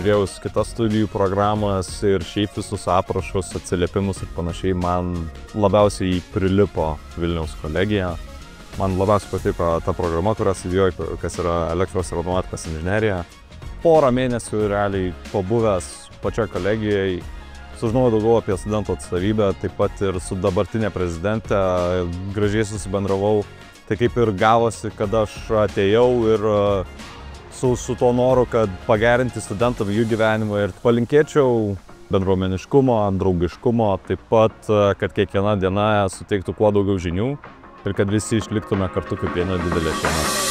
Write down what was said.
pasižiūrėjus kitas studijų programas ir šiaip visus aprašus, atsiliepimus ir panašiai, man labiausiai prilipo Vilniaus kolegija. Man labiausiai patiko ta programa, kurią studijuoju, kas yra elektros ir automatikos inžinerija. Porą mėnesių realiai pabuvęs pačioj kolegijai, sužinojau daugiau apie studentų atstovybę, taip pat ir su dabartinė prezidentė gražiai susibendravau. Tai kaip ir gavosi, kad aš atėjau ir su tuo noru, kad pagerinti studentam jų gyvenimą ir palinkėčiau bendruomeniškumo, draugiškumo, taip pat, kad kiekviena diena suteiktų kuo daugiau žinių ir kad visi išliktume kartu kaip viena didelė šeima.